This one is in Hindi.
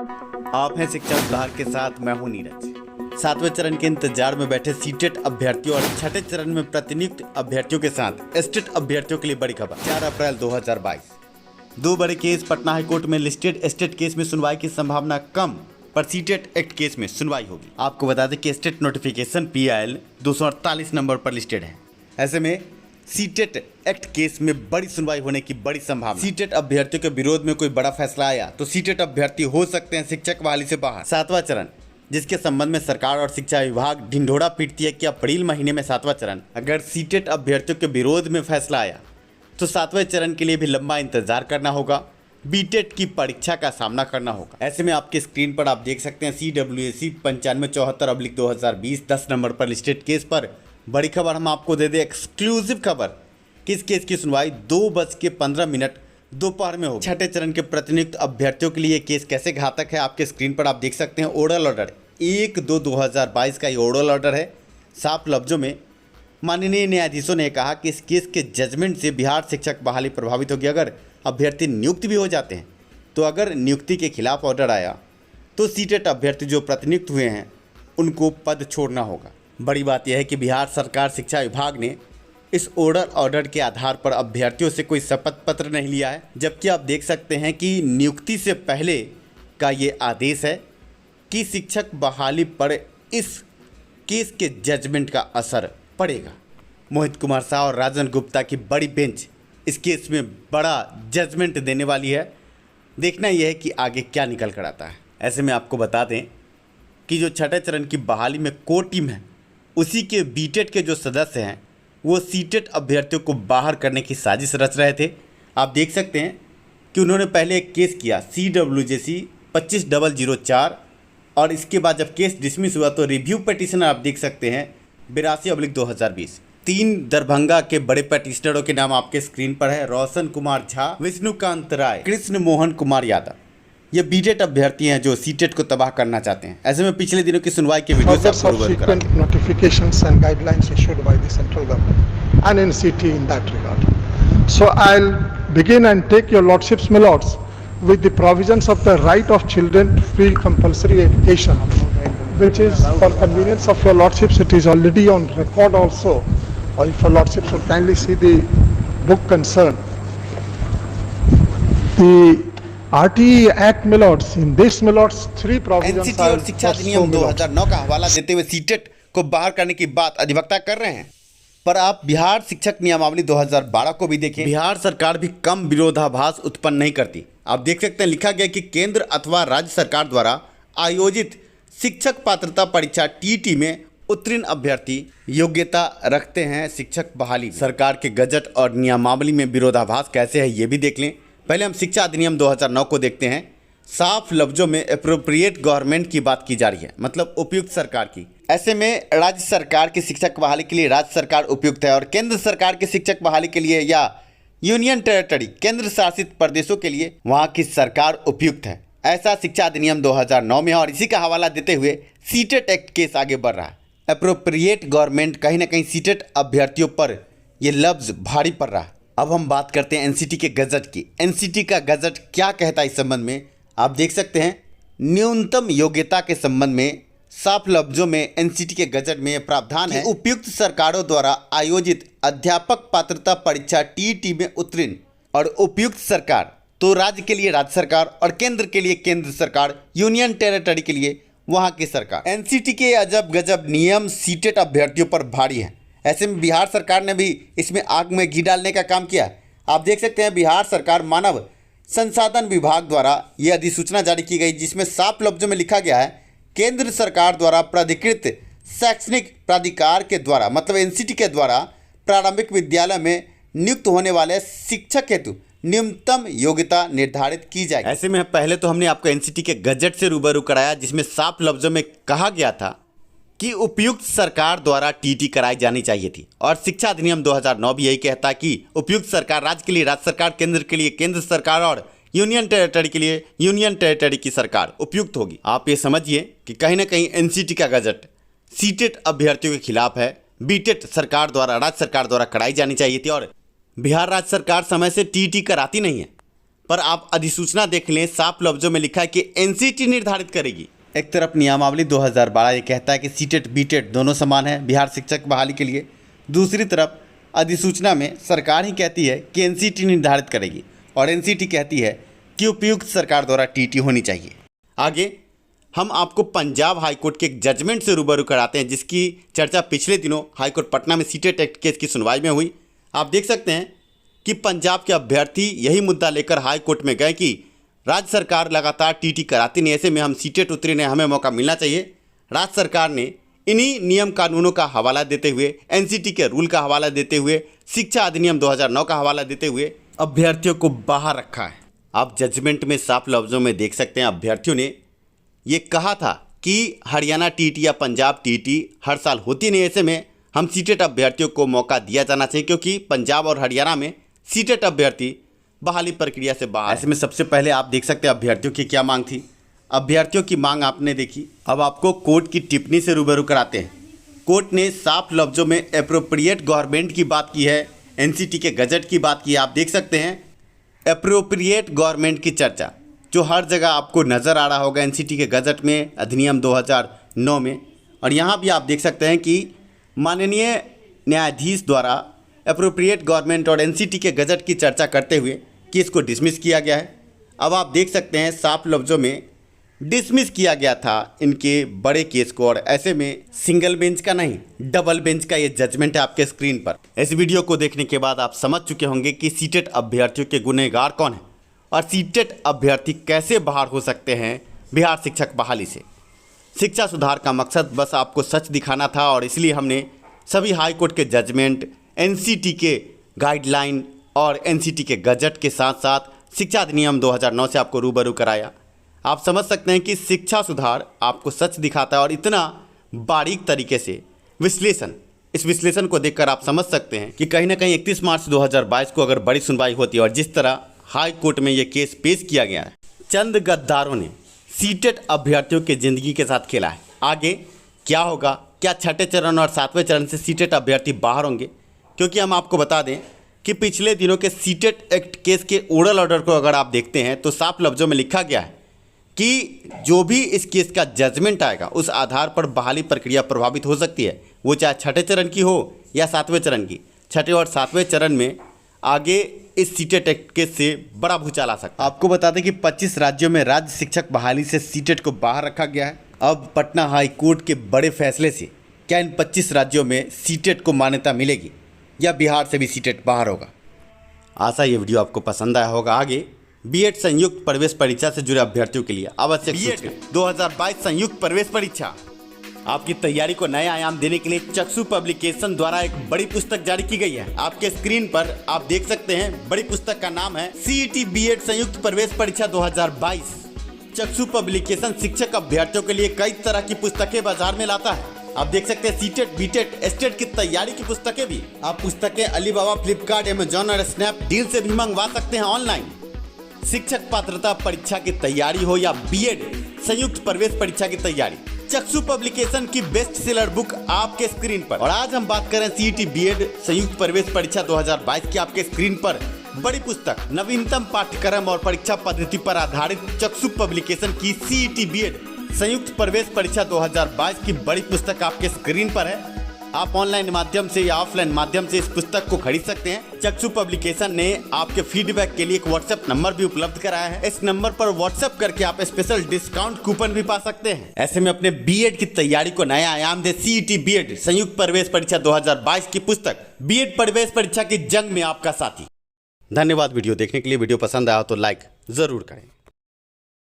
आप हैं शिक्षा विभाग के साथ, मैं हूं नीरज। 7वें चरण के इंतजार में बैठे सीटेट अभ्यर्थियों और छठे चरण में प्रतिनियुक्त अभ्यर्थियों के साथ एस्टेट अभ्यर्थियों के लिए बड़ी खबर। 4 अप्रैल 2022 दो बड़े केस। पटना हाईकोर्ट में लिस्टेड एस्टेट केस में सुनवाई की संभावना कम, पर सीटेट एक्ट केस में सुनवाई होगी। आपको बता दें कि एस्टेट नोटिफिकेशन PIL 248 नंबर पर लिस्टेड है। ऐसे में सीटेट एक्ट केस में बड़ी सुनवाई होने की बड़ी संभावना। सीटेट अभ्यर्थियों के विरोध में कोई बड़ा फैसला आया तो सीटेट अभ्यर्थी हो सकते हैं शिक्षक बहाली से बाहर। 7वां चरण, जिसके संबंध में सरकार और शिक्षा विभाग ढिंढोरा पीटती है कि अप्रैल महीने में 7वां चरण, अगर सीटेट अभ्यर्थियों के विरोध में फैसला आया तो 7वें चरण के लिए भी लंबा इंतजार करना होगा, बीटेट की परीक्षा का सामना करना होगा। ऐसे में आपके स्क्रीन पर आप देख सकते हैं CWSE 9574/2020 10 नंबर पर लिस्टेड केस पर बड़ी खबर हम आपको दे दें, एक्सक्लूसिव खबर कि इस केस की सुनवाई 2:15 दोपहर में होगी। छठे चरण के प्रतिनियुक्त अभ्यर्थियों के लिए केस कैसे घातक है आपके स्क्रीन पर आप देख सकते हैं। ओरल ऑर्डर 1/2/2022 का ये ओरल ऑर्डर है। साफ लफ्जों में माननीय न्यायाधीशों ने कहा कि इस केस के जजमेंट से बिहार शिक्षक बहाली प्रभावित होगी। अगर अभ्यर्थी नियुक्त भी हो जाते हैं तो अगर नियुक्ति के खिलाफ ऑर्डर आया तो सीटेट अभ्यर्थी जो प्रतिनियुक्त हुए हैं उनको पद छोड़ना होगा। बड़ी बात यह है कि बिहार सरकार शिक्षा विभाग ने इस ऑर्डर के आधार पर अभ्यर्थियों से कोई शपथ पत्र नहीं लिया है, जबकि आप देख सकते हैं कि नियुक्ति से पहले का ये आदेश है कि शिक्षक बहाली पर इस केस के जजमेंट का असर पड़ेगा। मोहित कुमार शाह और राजन गुप्ता की बड़ी बेंच इस केस में बड़ा जजमेंट देने वाली है। देखना यह है कि आगे क्या निकल कर आता है। ऐसे में आपको बता दें कि जो छठे चरण की बहाली में कोर टीम है उसी के बीटेट के जो सदस्य हैं वो सीटेट अभ्यर्थियों को बाहर करने की साजिश रच रहे थे। आप देख सकते हैं कि उन्होंने पहले एक केस किया CWJC 25/004 और इसके बाद जब केस डिसमिस हुआ तो रिव्यू पिटीशनर आप देख सकते हैं 82/2020। 3 दरभंगा के बड़े पिटीशनरों के नाम आपके स्क्रीन पर है। रोशन कुमार झा, विष्णुकांत राय, कृष्ण मोहन कुमार यादव। ये बीटेट अभ्यर्थी हैं जो सीटेट को तबाह करना चाहते हैं। ऐसे में पिछले दिनों की सुनवाई के वीडियो से आपको रूबरू करा। Notifications and guidelines issued by the central government and NCT in that regard. So I'll begin and take your lordships, my lords, with the provisions of the right of children to free compulsory education, which is for convenience of your lordships. It is already on record also. Or if your lordships will kindly see the book concerned, the RTE Act, my lords, in this, my lords, 3 provisions NCT और शिक्षा अधिनियम 2009 का हवाला देते हुए सीटेट को बाहर करने की बात अधिवक्ता कर रहे हैं। पर आप बिहार शिक्षक नियमावली 2012 को भी देखें, बिहार सरकार भी कम विरोधाभास उत्पन्न नहीं करती। आप देख सकते हैं लिखा गया कि केंद्र अथवा राज्य सरकार द्वारा आयोजित शिक्षक पात्रता परीक्षा TET में उत्तीर्ण अभ्यर्थी योग्यता रखते हैं शिक्षक बहाली। सरकार के गजट और नियमावली में विरोधाभास कैसे है ये भी देख लें। पहले हम शिक्षा अधिनियम 2009 को देखते हैं। साफ लफ्जों में एप्रोप्रिएट गवर्नमेंट की बात की जा रही है, मतलब उपयुक्त सरकार की। ऐसे में राज्य सरकार की शिक्षक बहाली के लिए राज्य सरकार उपयुक्त है और केंद्र सरकार की शिक्षक बहाली के लिए या यूनियन टेरिटरी केंद्र शासित प्रदेशों के लिए वहाँ की सरकार उपयुक्त है। ऐसा शिक्षा अधिनियम 2009 में है और इसी का हवाला देते हुए सीटेट एक्ट केस आगे बढ़ रहा है। एप्रोप्रिएट गवर्नमेंट कहीं ना कहीं सीटेट अभ्यर्थियों पर यह लफ्ज भारी पड़ रहा है। अब हम बात करते हैं NCT के गजट की। NCT का गजट क्या कहता है इस संबंध में आप देख सकते हैं। न्यूनतम योग्यता के संबंध में साफ लफ्जों में NCT के गजट में प्रावधान है उपयुक्त सरकारों द्वारा आयोजित अध्यापक पात्रता परीक्षा TET में उत्तीर्ण, और उपयुक्त सरकार तो राज्य के लिए राज्य सरकार और केंद्र के लिए केंद्र सरकार, यूनियन टेरिटरी के लिए वहां की सरकार। NCT के अजब गजब नियम सीटेट अभ्यर्थियों पर भारी हैं। ऐसे में बिहार सरकार ने भी इसमें आग में घी डालने का काम किया। आप देख सकते हैं बिहार सरकार मानव संसाधन विभाग द्वारा यह अधिसूचना जारी की गई जिसमें साफ लफ्जों में लिखा गया है केंद्र सरकार द्वारा प्राधिकृत शैक्षणिक प्राधिकार के द्वारा, मतलब NCT के द्वारा प्रारंभिक विद्यालय में नियुक्त होने वाले शिक्षक हेतु न्यूनतम योग्यता निर्धारित की जाएगी। ऐसे में पहले तो हमने आपको NCT के गजट से रूबरू कराया जिसमें साफ लफ्जों में कहा गया था कि उपयुक्त सरकार द्वारा TET कराई जानी चाहिए थी, और शिक्षा अधिनियम 2009 भी यही कहता है कि उपयुक्त सरकार राज्य के लिए राज्य सरकार, केंद्र के लिए केंद्र सरकार और यूनियन टेरिटरी के लिए यूनियन टेरिटरी की सरकार उपयुक्त होगी। आप ये समझिए कि कहीं ना कहीं NCT का गजट सीटेट अभ्यर्थियों के खिलाफ है। बीटेट सरकार द्वारा राज्य सरकार द्वारा कराई जानी चाहिए थी और बिहार राज्य सरकार समय से TET कराती नहीं है। पर आप अधिसूचना देख लें, साफ लफ्जों में लिखा है कि एनसीटी निर्धारित करेगी। एक तरफ नियमावली 2012 ये कहता है कि सीटेट बीटेट दोनों समान है बिहार शिक्षक बहाली के लिए, दूसरी तरफ अधिसूचना में सरकार ही कहती है कि एनसीटी निर्धारित करेगी और एनसीटी कहती है कि उपयुक्त सरकार द्वारा टीटी होनी चाहिए। आगे हम आपको पंजाब हाईकोर्ट के एक जजमेंट से रूबरू कराते हैं, जिसकी चर्चा पिछले दिनों हाईकोर्ट पटना में सीटेट एक्ट केस की सुनवाई में हुई। आप देख सकते हैं कि पंजाब के अभ्यर्थी यही मुद्दा लेकर हाई कोर्ट में गए कि राज्य सरकार लगातार टीटी कराती नहीं, ऐसे में हम सीटेट उतरे ने हमें मौका मिलना चाहिए। राज्य सरकार ने इन्हीं नियम कानूनों का हवाला देते हुए, एनसीटी के रूल का हवाला देते हुए, शिक्षा अधिनियम 2009 का हवाला देते हुए अभ्यर्थियों को बाहर रखा है। आप जजमेंट में साफ लफ्जों में देख सकते हैं अभ्यर्थियों ने ये कहा था कि हरियाणा टीटी या पंजाब टीटी हर साल होती नहीं, ऐसे में हम सीटेट अभ्यर्थियों को मौका दिया जाना चाहिए, क्योंकि पंजाब और हरियाणा में सीटेट अभ्यर्थी बहाली प्रक्रिया से बाहर। ऐसे में सबसे पहले आप देख सकते हैं अभ्यर्थियों की क्या मांग थी। अभ्यर्थियों की मांग आपने देखी। अब आपको कोर्ट की टिप्पणी से रूबरू कराते हैं। कोर्ट ने साफ लफ्जों में एप्रोप्रिएट गवर्नमेंट की बात की है, एनसीटी के गजट की बात की है। आप देख सकते हैं एप्रोप्रिएट गवर्नमेंट की चर्चा जो हर जगह आपको नज़र आ रहा होगा, एनसीटी के गजट में, अधिनियम 2009 में, और यहाँ भी आप देख सकते हैं कि माननीय न्यायाधीश द्वारा एप्रोप्रिएट गवर्नमेंट और एनसीटी के गजट की चर्चा करते हुए केस को डिसमिस किया गया है। अब आप देख सकते हैं साफ लफ्जों में डिसमिस किया गया था इनके बड़े केस को, और ऐसे में सिंगल बेंच का नहीं डबल बेंच का ये जजमेंट है आपके स्क्रीन पर। इस वीडियो को देखने के बाद आप समझ चुके होंगे कि सीटेट अभ्यर्थियों के गुनहगार कौन है और सीटेट अभ्यर्थी कैसे बाहर हो सकते हैं बिहार शिक्षक बहाली से। शिक्षा सुधार का मकसद बस आपको सच दिखाना था, और इसलिए हमने सभी हाई कोर्ट के जजमेंट, एनसीटी के गाइडलाइन और एनसीटी के गजट के साथ साथ शिक्षा अधिनियम 2009 से आपको रूबरू कराया। आप समझ सकते हैं कि शिक्षा सुधार आपको सच दिखाता है, और इतना बारीक तरीके से विश्लेषण, इस विश्लेषण को देखकर आप समझ सकते हैं कि कहीं ना कहीं 31 मार्च 2022 को अगर बड़ी सुनवाई होती है और जिस तरह हाई कोर्ट में ये केस पेश किया गया है, चंद गद्दारों ने सीटेट अभ्यर्थियों के ज़िंदगी के साथ खेला है। आगे क्या होगा, क्या छठे चरण और सातवें चरण से सीटेट अभ्यर्थी बाहर होंगे? क्योंकि हम आपको बता दें कि पिछले दिनों के सीटेट एक्ट केस के ओरल ऑर्डर को अगर आप देखते हैं तो साफ लफ्जों में लिखा गया है कि जो भी इस केस का जजमेंट आएगा उस आधार पर बहाली प्रक्रिया प्रभावित हो सकती है, वो चाहे छठे चरण की हो या सातवें चरण की। छठे और सातवें चरण में आगे इस सीटेट एक्ट केस से बड़ा भूचाल आ सकता है। आपको बता दें कि 25 राज्यों में राज्य शिक्षक बहाली से सीटेट को बाहर रखा गया है। अब पटना हाई कोर्ट के बड़े फैसले से क्या इन 25 राज्यों में सीटेट को मान्यता मिलेगी या बिहार से भी सीटेट बाहर होगा? आशा ये वीडियो आपको पसंद आया होगा। आगे बीएड संयुक्त प्रवेश परीक्षा से जुड़े अभ्यर्थियों के लिए आवश्यक बीएड 2022 संयुक्त प्रवेश परीक्षा आपकी तैयारी को नया आयाम देने के लिए चक्षु पब्लिकेशन द्वारा एक बड़ी पुस्तक जारी की गई है। आपके स्क्रीन पर आप देख सकते हैं, बड़ी पुस्तक का नाम है सीईटी बीएड संयुक्त प्रवेश परीक्षा 2022। चक्षु पब्लिकेशन शिक्षक अभ्यर्थियों के लिए कई तरह की पुस्तकें बाजार में लाता है। आप देख सकते हैं सीटेट बीटेट एस्टेट की तैयारी की पुस्तकें भी। आप पुस्तकें अलीबाबा, फ्लिपकार्ट, अमेजॉन और स्नैपडील से भी मंगवा सकते हैं ऑनलाइन। शिक्षक पात्रता परीक्षा की तैयारी हो या बीएड संयुक्त प्रवेश परीक्षा की तैयारी, चक्षु पब्लिकेशन की बेस्ट सेलर बुक आपके स्क्रीन पर। और आज हम बात करें सीईटी बीएड संयुक्त प्रवेश परीक्षा 2022 की। आपके स्क्रीन पर बड़ी पुस्तक नवीनतम पाठ्यक्रम और परीक्षा पद्धति पर आधारित चक्षु पब्लिकेशन की सीईटी बीएड संयुक्त प्रवेश परीक्षा 2022 की बड़ी पुस्तक आपके स्क्रीन पर है। आप ऑनलाइन माध्यम से या ऑफलाइन माध्यम से इस पुस्तक को खरीद सकते हैं। चक्षु पब्लिकेशन ने आपके फीडबैक के लिए एक व्हाट्सएप नंबर भी उपलब्ध कराया है। इस नंबर पर व्हाट्सएप करके आप स्पेशल डिस्काउंट कूपन भी पा सकते हैं। ऐसे में अपने बीएड की तैयारी को नया आयाम दे सीईटी बीएड संयुक्त प्रवेश परीक्षा 2022 की पुस्तक बीएड प्रवेश परीक्षा की जंग में आपका साथी। धन्यवाद वीडियो देखने के लिए। वीडियो पसंद आया तो लाइक जरूर करें।